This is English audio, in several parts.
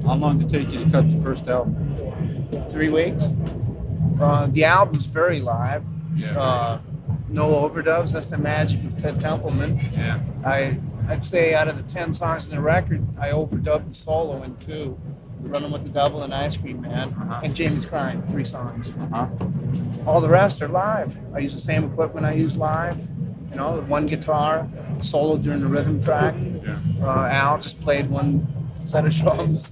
How long did it take you to cut the first album? 3 weeks. The album's very live. Yeah. No overdubs. That's the magic of Ted Templeman. Yeah. I'd say out of the 10 songs in the record, I overdubbed the solo in 2. Running with the Devil and Ice Cream Man, and Jamie's Crying, 3 songs. All the rest are live. I use the same equipment I use live. You know, one guitar, solo during the rhythm track. Al just played one set of drums.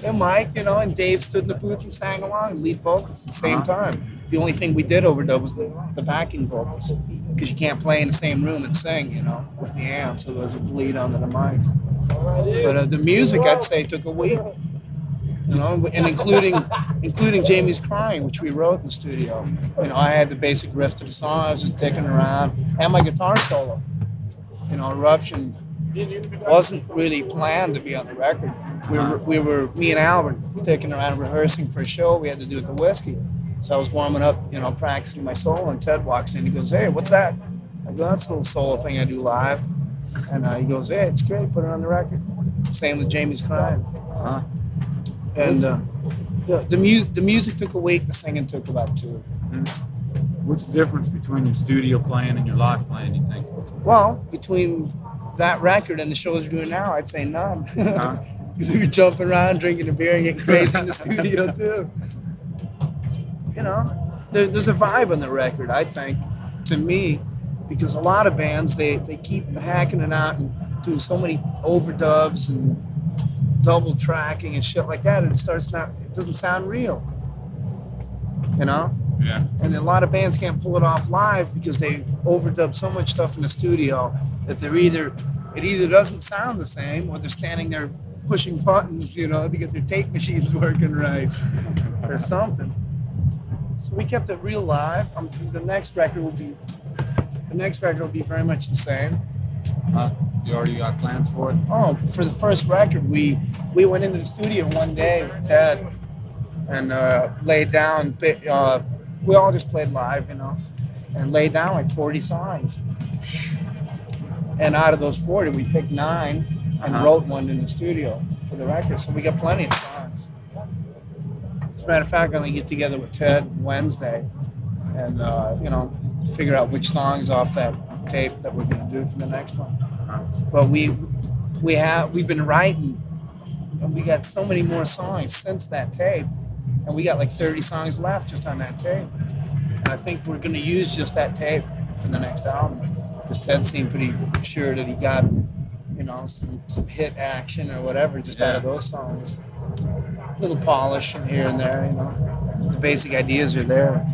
And Mike, you know, and Dave stood in the booth and sang along, lead vocals at the same time. The only thing we did overdub was the backing vocals, because you can't play in the same room and sing, you know, with the amp, so there's a bleed onto the mics. But the music, I'd say, took a week, you know, and including Jamie's Crying, which we wrote in the studio. You know, I had the basic riff to the song, I was just dicking around, and my guitar solo. You know, Eruption wasn't really planned to be on the record. Me and Al were dicking around rehearsing for a show we had to do at the Whiskey. So I was warming up, you know, practicing my solo, and Ted walks in. He goes, "Hey, what's that?" I go, "That's a little solo thing I do live." And he goes, "Hey, it's great. Put it on the record." Same with Jamie's Crying. And the music took a week. The singing took about 2. What's the difference between your studio playing and your live playing, you think? Well, between that record and the shows we're doing now, I'd say none. Because we were jumping around, drinking a beer, and getting crazy in the studio too. You know, there's a vibe on the record, I think, to me, because a lot of bands, they keep hacking it out and doing so many overdubs and double tracking and shit like that, and it doesn't sound real, you know? Yeah. And a lot of bands can't pull it off live because they overdub so much stuff in the studio that it either doesn't sound the same, or they're standing there pushing buttons, you know, to get their tape machines working right or something. So we kept it real live. The next record will be very much the same. You already got plans for it? Oh, for the first record, we went into the studio one day with Ted and laid down. We all just played live, you know, and laid down like 40 songs. And out of those 40, we picked 9 and wrote one in the studio for the record. So we got plenty of songs. As a matter of fact, I'm going to get together with Ted Wednesday and, you know, figure out which songs off that tape that we're going to do for the next one. But we've been writing, and we got so many more songs since that tape, and we got like 30 songs left just on that tape. And I think we're going to use just that tape for the next album, because Ted seemed pretty sure that he got, you know, some hit action or whatever just out of those songs. A little polish in here and there, you know. The basic ideas are there.